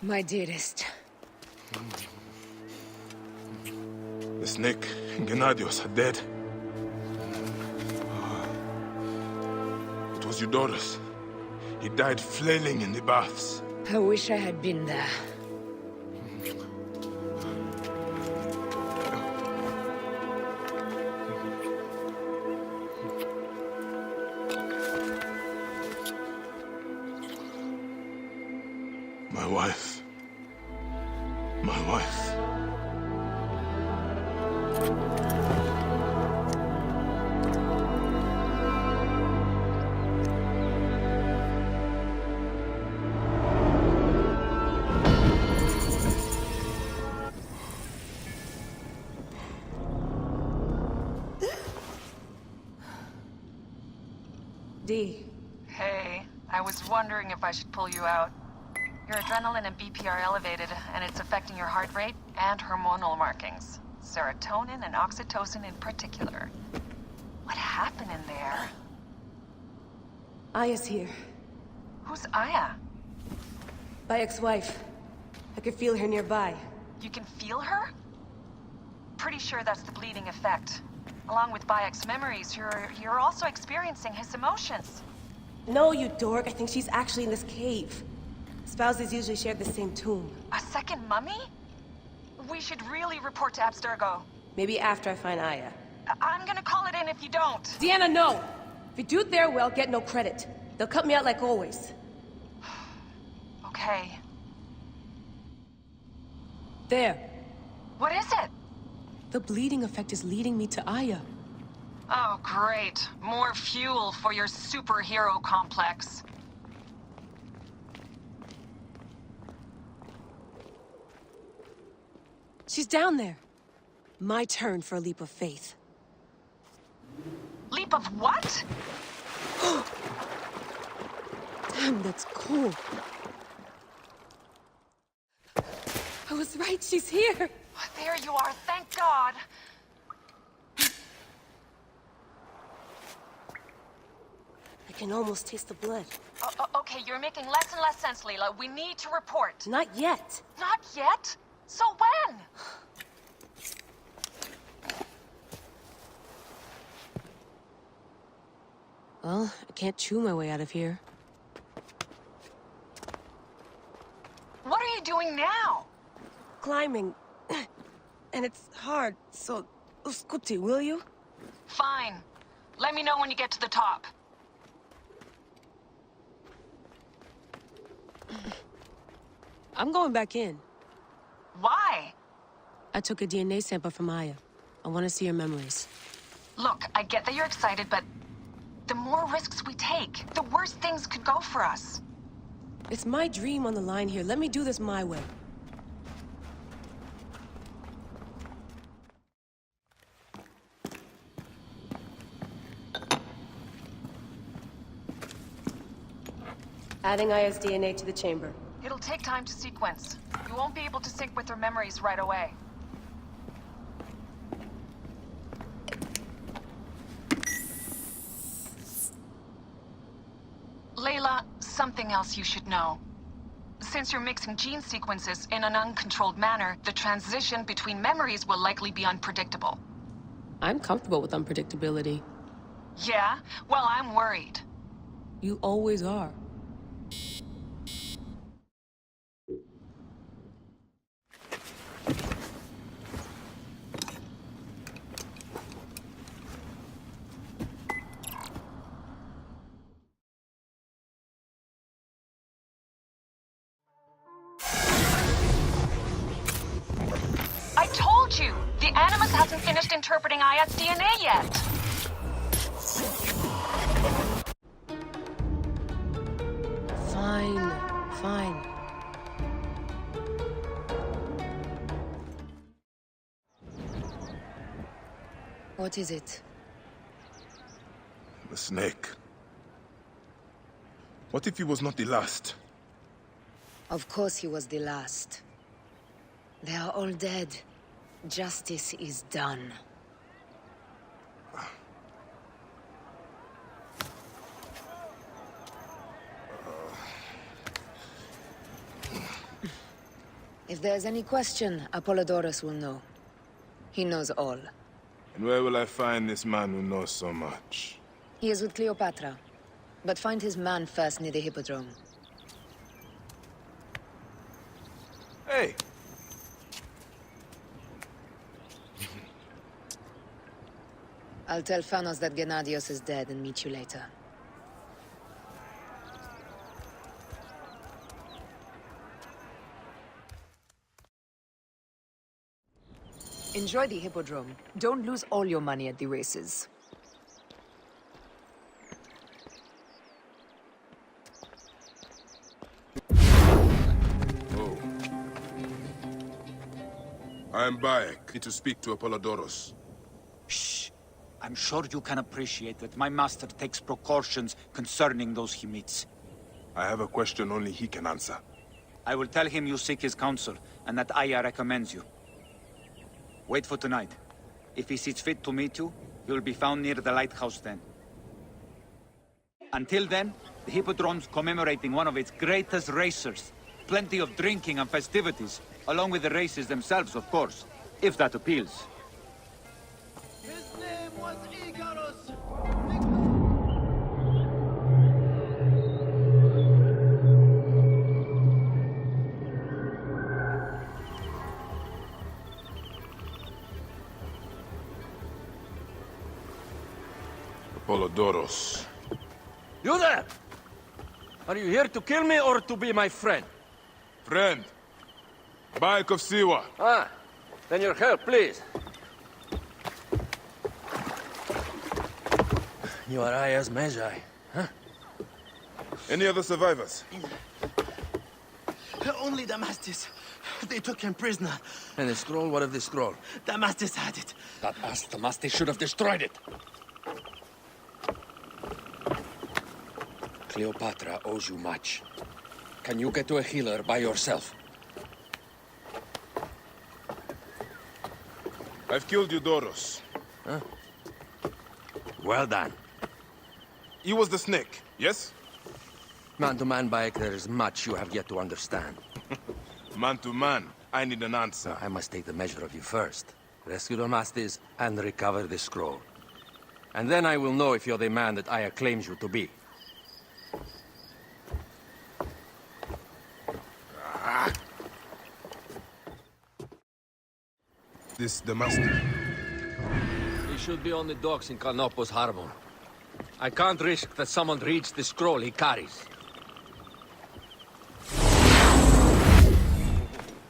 My dearest. The snake and Gennadios are dead. It was Eudoros. He died flailing in the baths. I wish I had been there. My wife. My wife. D. Hey, I was wondering if I should pull you out. Your adrenaline and BP are elevated, and it's affecting your heart rate and hormonal markings. Serotonin and oxytocin in particular. What happened in there? Aya's here. Who's Aya? My ex-wife. I could feel her nearby. You can feel her? Pretty sure that's the bleeding effect. Along with Bayek's memories, you're also experiencing his emotions. No, you dork. I think she's actually in this cave. Spouses usually share the same tomb. A second mummy? We should really report to Abstergo. Maybe after I find Aya. I'm gonna call it in if you don't. Deanna, no! If you do their well, get no credit. They'll cut me out like always. Okay. There. What is it? The bleeding effect is leading me to Aya. Oh, great. More fuel for your superhero complex. She's down there. My turn for a leap of faith. Leap of what? Damn, that's cool. I was right, she's here. There you are, thank God. I can almost taste the blood. Okay, you're making less and less sense, Leela. We need to report. Not yet. Not yet? So when? Well, I can't chew my way out of here. What are you doing now? Climbing. And it's hard, so... Scuti, will you? Fine. Let me know when you get to the top. I'm going back in. Why? I took a DNA sample from Aya. I want to see her memories. Look, I get that you're excited, but the more risks we take, the worse things could go for us. It's my dream on the line here. Let me do this my way. Adding Aya's DNA to the chamber. It'll take time to sequence. You won't be able to sync with her memories right away. Layla, something else you should know. Since you're mixing gene sequences in an uncontrolled manner, the transition between memories will likely be unpredictable. I'm comfortable with unpredictability. Yeah? Well, I'm worried. You always are. I told you! The Animus hasn't finished interpreting Aya's DNA yet! Fine, fine. What is it? The snake. What if he was not the last? Of course he was the last. They are all dead. Justice is done. If there's any question, Apollodorus will know. He knows all. And where will I find this man who knows so much? He is with Cleopatra. But find his man first near the Hippodrome. Hey! I'll tell Phanos that Gennadios is dead and meet you later. Enjoy the Hippodrome. Don't lose all your money at the races. Oh. I am Bayek. Need to speak to Apollodorus. Shh. I'm sure you can appreciate that my master takes precautions concerning those he meets. I have a question only he can answer. I will tell him you seek his counsel, and that Aya recommends you. Wait for tonight. If he sees fit to meet you, you will be found near the lighthouse then. Until then, the Hippodrome's commemorating one of its greatest racers. Plenty of drinking and festivities, along with the races themselves, of course, if that appeals. His name was Icarus. Apollodorus. You there? Are you here to kill me or to be my friend? Friend. Bayek of Siwa. Ah, then your help, please. You are Aya's Magi, huh? Any other survivors? Only Damastis. They took him prisoner. And the scroll? What of the scroll? Damastis had it. That ass Damastis should have destroyed it. Cleopatra owes you much. Can you get to a healer by yourself? I've killed Eudoros. Huh? Well done. He was the snake, yes? Man to man, Bayek, there is much you have yet to understand. Man to man, I need an answer. I must take the measure of you first. Rescue Damastis and recover the scroll. And then I will know if you're the man that Aya claims you to be. This Damascus. He should be on the docks in Canopus Harbor. I can't risk that someone reads the scroll he carries.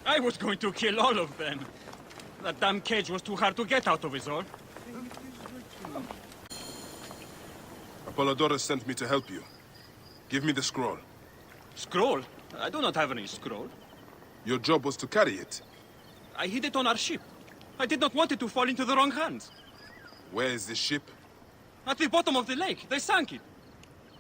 I was going to kill all of them. That damn cage was too hard to get out of, is all. Apollodorus sent me to help you. Give me the scroll. Scroll? I do not have any scroll. Your job was to carry it. I hid it on our ship. I did not want it to fall into the wrong hands. Where is the ship? At the bottom of the lake. They sank it.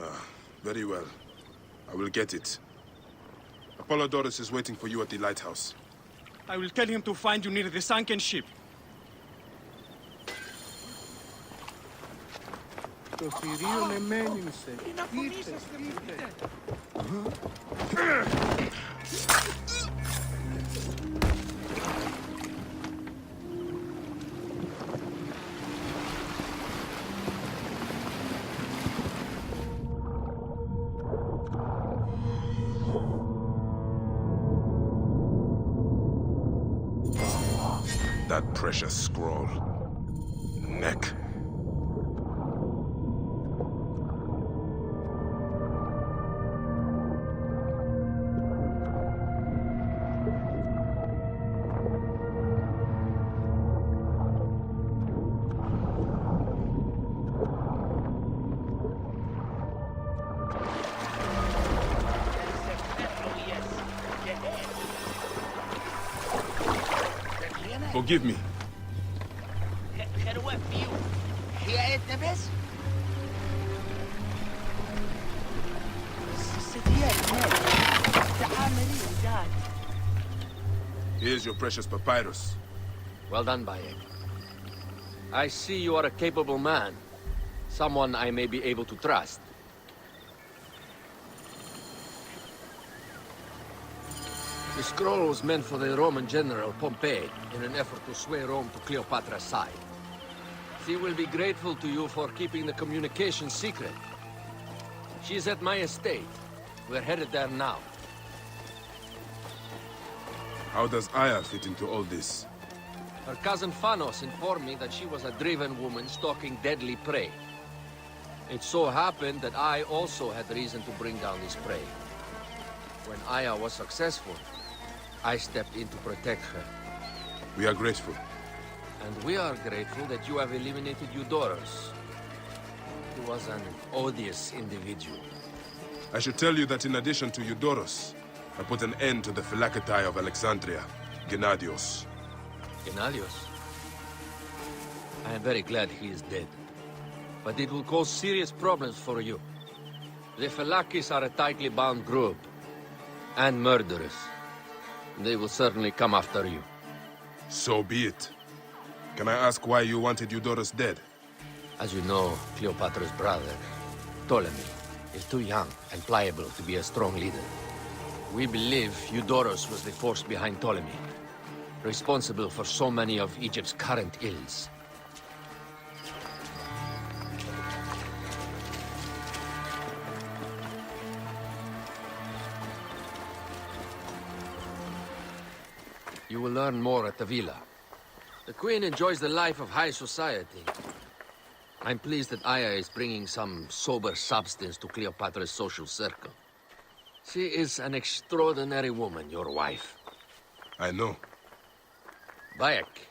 Ah, very well. I will get it. Apollodorus is waiting for you at the lighthouse. I will tell him to find you near the sunken ship. Το θηρίο λεμένιμσε. That precious scroll. Neck. Forgive me. Here's your precious papyrus. Well done, Bayek. I see you are a capable man. Someone I may be able to trust. The scroll was meant for the Roman general Pompey in an effort to sway Rome to Cleopatra's side. She will be grateful to you for keeping the communication secret. She's at my estate. We're headed there now. How does Aya fit into all this? Her cousin Phanos informed me that she was a driven woman stalking deadly prey. It so happened that I also had reason to bring down this prey. When Aya was successful, I stepped in to protect her. We are grateful. And we are grateful that you have eliminated Eudorus. He was an odious individual. I should tell you that in addition to Eudorus, I put an end to the Phylactery of Alexandria, Gennadios. Gennadios? I am very glad he is dead. But it will cause serious problems for you. The Phylakis are a tightly bound group. And murderers. They will certainly come after you. So be it. Can I ask why you wanted Eudorus dead? As you know, Cleopatra's brother, Ptolemy, is too young and pliable to be a strong leader. We believe Eudorus was the force behind Ptolemy, responsible for so many of Egypt's current ills. You will learn more at the villa. The Queen enjoys the life of high society. I'm pleased that Aya is bringing some sober substance to Cleopatra's social circle. She is an extraordinary woman, your wife. I know. Bayek,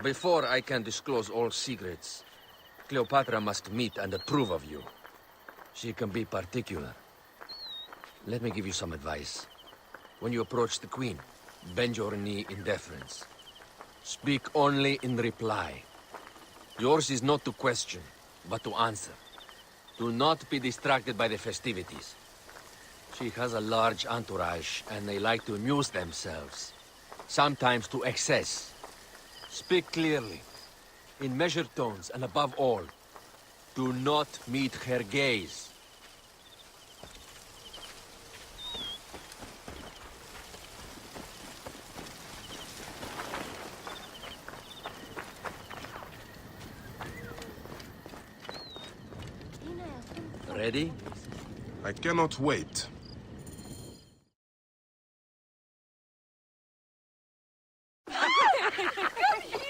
before I can disclose all secrets, Cleopatra must meet and approve of you. She can be particular. Let me give you some advice. When you approach the Queen, bend your knee in deference. Speak only in reply. Yours is not to question, but to answer. Do not be distracted by the festivities. She has a large entourage, and they like to amuse themselves. Sometimes to excess. Speak clearly, in measured tones, and above all, do not meet her gaze. Ready? I cannot wait.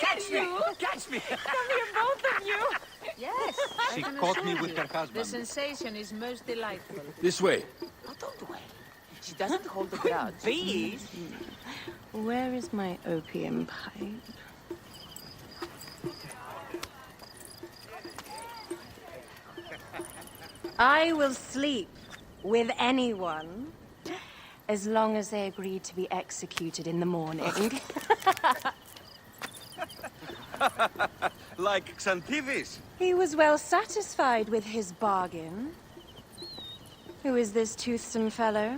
Catch me! Catch me! Come here, both of you! Yes. She I can caught me assure with you. her husband. The sensation is most delightful. This way. Oh, don't worry. She doesn't hold a grudge. Please! Where is my opium pipe? I will sleep with anyone as long as they agree to be executed in the morning. Like Xantivis. He was well satisfied with his bargain. Who is this toothsome fellow?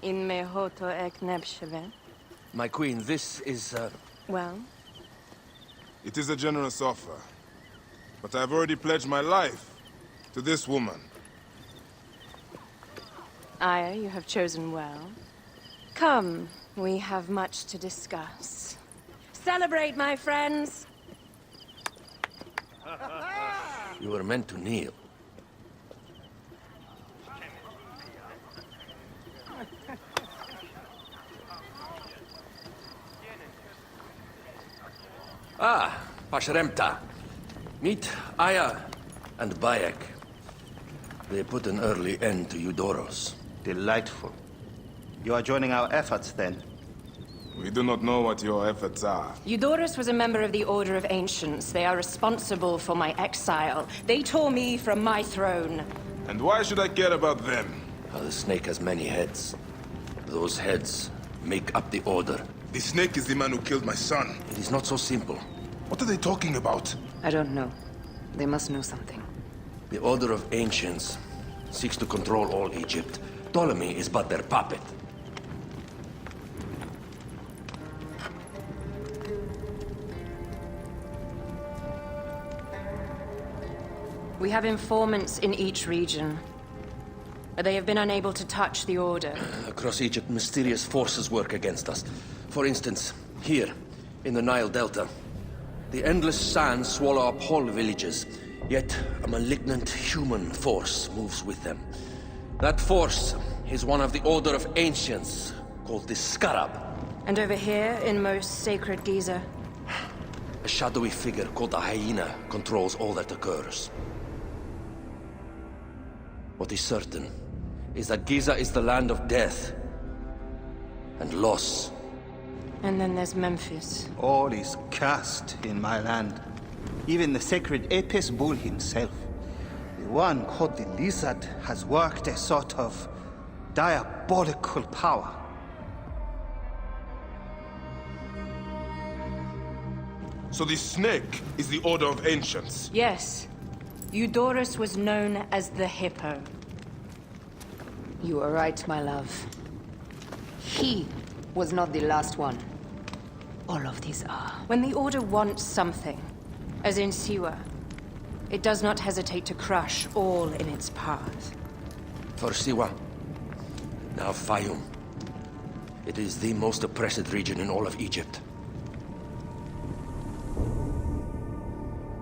In mehoto ek nebsheve. My queen, this is, Well, It is a generous offer. But I've already pledged my life to this woman. Aya, you have chosen well. Come, we have much to discuss. Celebrate, my friends! you were meant to kneel. Ah, Pashremta. Meet Aya and Bayek. They put an early end to Eudorus. Delightful. You are joining our efforts, then? We do not know what your efforts are. Eudorus was a member of the Order of Ancients. They are responsible for my exile. They tore me from my throne. And why should I care about them? The snake has many heads. Those heads make up the Order. The snake is the man who killed my son. It is not so simple. What are they talking about? I don't know. They must know something. The Order of Ancients seeks to control all Egypt. Ptolemy is but their puppet. We have informants in each region. They have been unable to touch the Order. Across Egypt, mysterious forces work against us. For instance, here, in the Nile Delta, the endless sands swallow up whole villages, yet a malignant human force moves with them. That force is one of the Order of Ancients, called the Scarab. And over here, in most sacred Giza? A shadowy figure called the Hyena controls all that occurs. What is certain is that Giza is the land of death and loss. And then there's Memphis. All is cursed in my land. Even the sacred Apis bull himself. The one called the Lizard has worked a sort of diabolical power. So the snake is the Order of Ancients? Yes. Eudorus was known as the Hippo. You are right, my love. He was not the last one. All of these are. When the Order wants something, as in Siwa, it does not hesitate to crush all in its path. For Siwa, now Fayum. It is the most oppressed region in all of Egypt.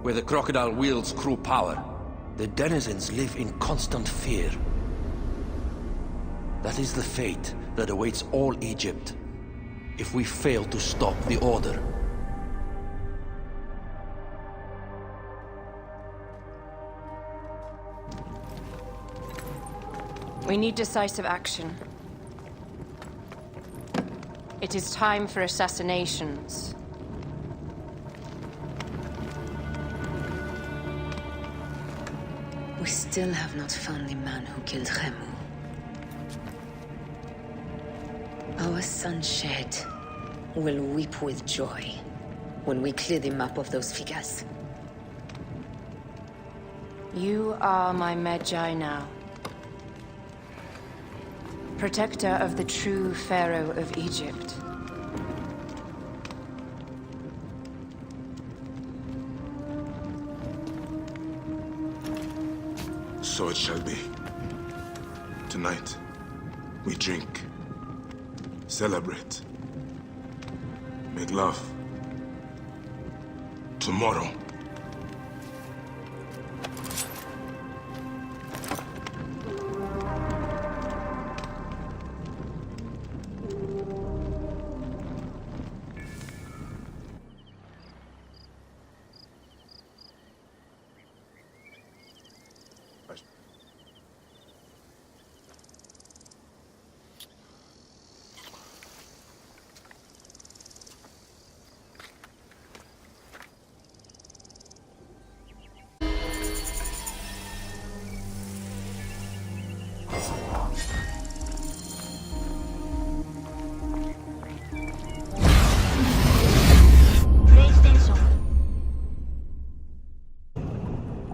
Where the crocodile wields cruel power, the denizens live in constant fear. That is the fate that awaits all Egypt if we fail to stop the Order. We need decisive action. It is time for assassinations. We still have not found the man who killed Khemu. Our son Shed will weep with joy when we clear the map of those figures. You are my Magi now. Protector of the true Pharaoh of Egypt. So it shall be. Tonight, we drink, celebrate, make love. Tomorrow,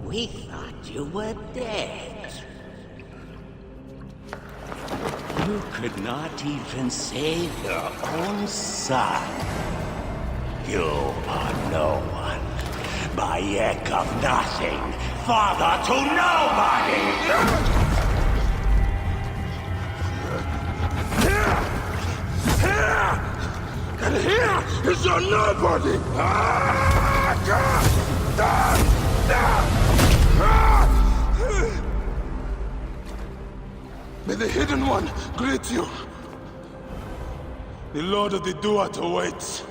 We thought you were dead. You could not even save your own son. You are no one. Bayek of nothing. Father to nobody! and here is your nobody! May the Hidden One greet you. The Lord of the Duat awaits.